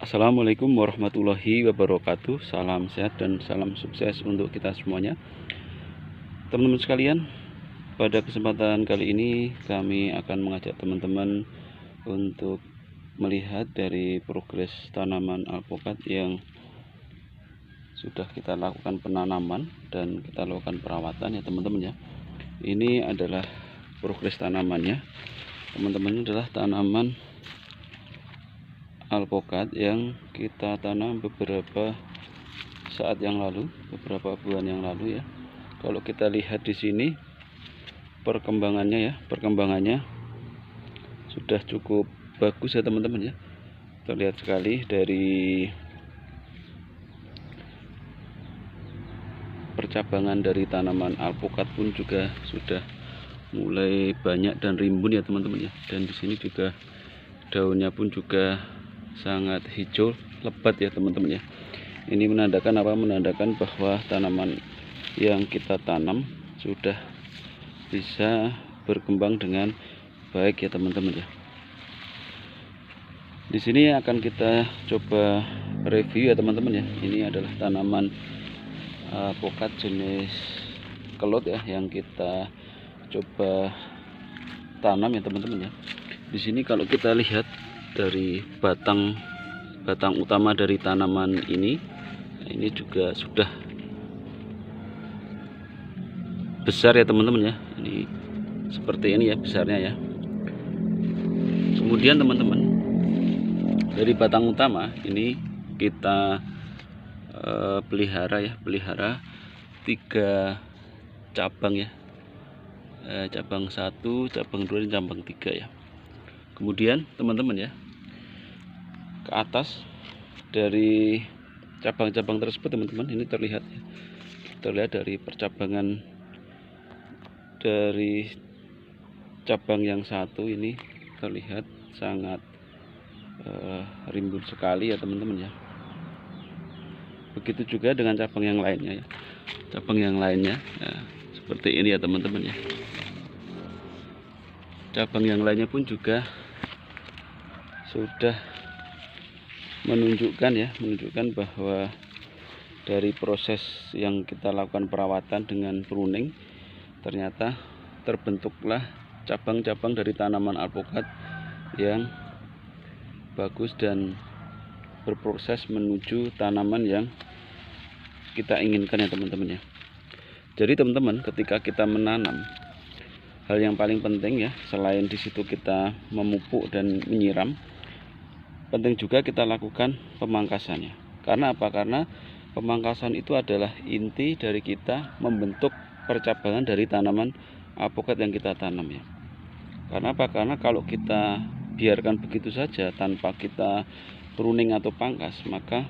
Assalamualaikum warahmatullahi wabarakatuh. Salam sehat dan salam sukses untuk kita semuanya. Teman-teman sekalian, pada kesempatan kali ini kami akan mengajak teman-teman untuk melihat dari progres tanaman alpukat yang sudah kita lakukan penanaman dan kita lakukan perawatan ya teman-teman ya. Ini adalah progres tanamannya. Teman-teman, ini adalah tanaman alpukat yang kita tanam beberapa saat yang lalu, beberapa bulan yang lalu ya. Kalau kita lihat di sini perkembangannya sudah cukup bagus ya teman-teman ya. Terlihat sekali dari percabangan dari tanaman alpukat pun juga sudah mulai banyak dan rimbun ya teman-teman ya. Dan di sini juga daunnya pun juga sangat hijau lebat ya teman-teman ya. Ini menandakan apa? Menandakan bahwa tanaman yang kita tanam sudah bisa berkembang dengan baik ya teman-teman ya. Di sini akan kita coba review ya teman-teman ya. Ini adalah tanaman alpukat jenis kelut ya yang kita coba tanam ya teman-teman ya. Di sini kalau kita lihat dari batang utama dari tanaman ini juga sudah besar ya teman-teman ya. Ini seperti ini ya besarnya ya. Kemudian teman-teman, dari batang utama ini kita pelihara 3 cabang ya. Cabang 1, cabang 2, dan cabang 3 ya. Kemudian teman-teman ya, ke atas dari cabang-cabang tersebut teman-teman, ini terlihat dari percabangan dari cabang yang satu ini terlihat sangat rimbun sekali ya teman-teman ya. Begitu juga dengan cabang yang lainnya ya. Cabang yang lainnya ya, seperti ini ya teman-teman ya. Cabang yang lainnya pun juga sudah menunjukkan bahwa dari proses yang kita lakukan perawatan dengan pruning, ternyata terbentuklah cabang-cabang dari tanaman alpukat yang bagus dan berproses menuju tanaman yang kita inginkan ya teman-teman ya. Jadi teman-teman, ketika kita menanam, hal yang paling penting ya, selain di situ kita memupuk dan menyiram, penting juga kita lakukan pemangkasannya. Karena apa? Karena pemangkasan itu adalah inti dari kita membentuk percabangan dari tanaman alpukat yang kita tanam ya. Karena apa? Karena kalau kita biarkan begitu saja tanpa kita pruning atau pangkas, maka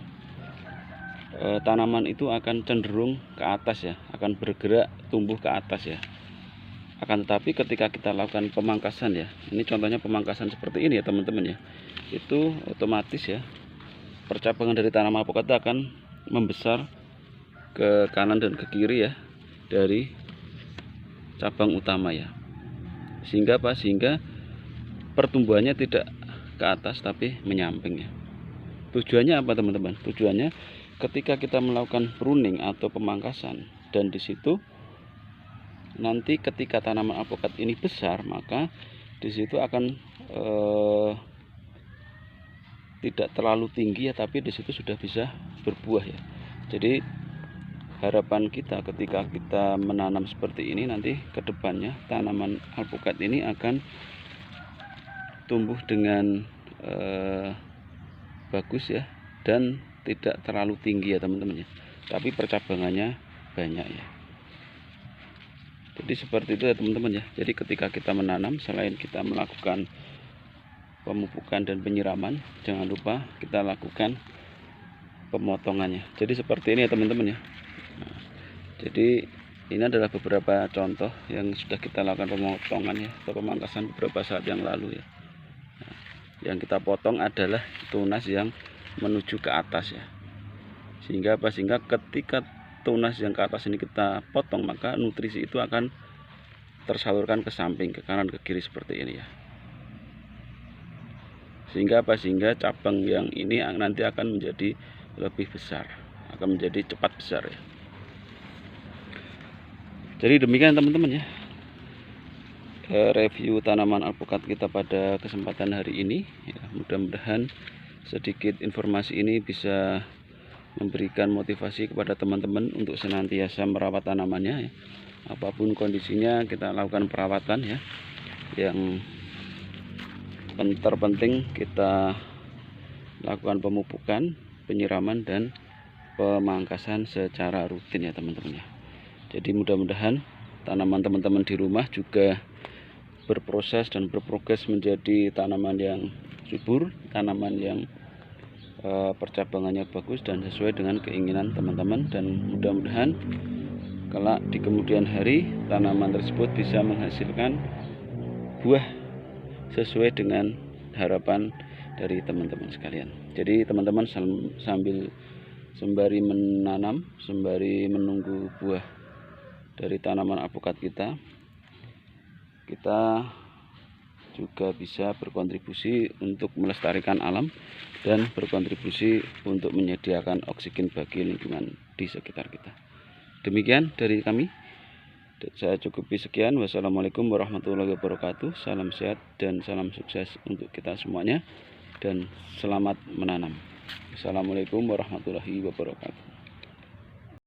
tanaman itu akan cenderung ke atas ya, akan bergerak tumbuh ke atas ya. Akan tetapi ketika kita lakukan pemangkasan ya, ini contohnya pemangkasan seperti ini ya teman-teman ya, itu otomatis ya percabangan dari tanaman alpukat akan membesar ke kanan dan ke kiri ya dari cabang utama ya. Sehingga apa? Sehingga pertumbuhannya tidak ke atas tapi menyamping ya. Tujuannya apa teman-teman? Tujuannya ketika kita melakukan pruning atau pemangkasan, dan di situ nanti ketika tanaman alpukat ini besar, maka di situ akan tidak terlalu tinggi ya, tapi di situ sudah bisa berbuah ya. Jadi harapan kita ketika kita menanam seperti ini, nanti ke depannya tanaman alpukat ini akan tumbuh dengan bagus ya, dan tidak terlalu tinggi ya teman-teman ya, tapi percabangannya banyak ya. Jadi seperti itu ya teman-teman ya. Jadi ketika kita menanam, selain kita melakukan pemupukan dan penyiraman, jangan lupa kita lakukan pemotongannya. Jadi seperti ini ya teman-teman ya. Nah, jadi ini adalah beberapa contoh yang sudah kita lakukan pemotongan ya, atau pemangkasan beberapa saat yang lalu ya. Nah, yang kita potong adalah tunas yang menuju ke atas ya. Sehingga apa? Sehingga ketika tunas yang ke atas ini kita potong, maka nutrisi itu akan tersalurkan ke samping, ke kanan, ke kiri seperti ini ya. Sehingga apa? Sehingga cabang yang ini nanti akan menjadi lebih besar, akan menjadi cepat besar ya. Jadi demikian teman-teman ya, review tanaman alpukat kita pada kesempatan hari ini ya. Mudah-mudahan sedikit informasi ini bisa memberikan motivasi kepada teman-teman untuk senantiasa merawat tanamannya ya. Apapun kondisinya kita lakukan perawatan ya. Yang terpenting kita lakukan pemupukan, penyiraman, dan pemangkasan secara rutin ya teman-teman ya. Jadi mudah-mudahan tanaman teman-teman di rumah juga berproses dan berprogres menjadi tanaman yang subur, tanaman yang percabangannya bagus dan sesuai dengan keinginan teman-teman. Dan mudah-mudahan kelak di kemudian hari tanaman tersebut bisa menghasilkan buah sesuai dengan harapan dari teman-teman sekalian. Jadi teman-teman sambil sembari menanam, sembari menunggu buah dari tanaman alpukat kita juga bisa berkontribusi untuk melestarikan alam dan berkontribusi untuk menyediakan oksigen bagi lingkungan di sekitar kita. Demikian dari kami. Saya cukupi sekian. Wassalamualaikum warahmatullahi wabarakatuh. Salam sehat dan salam sukses untuk kita semuanya, dan selamat menanam. Assalamualaikum warahmatullahi wabarakatuh.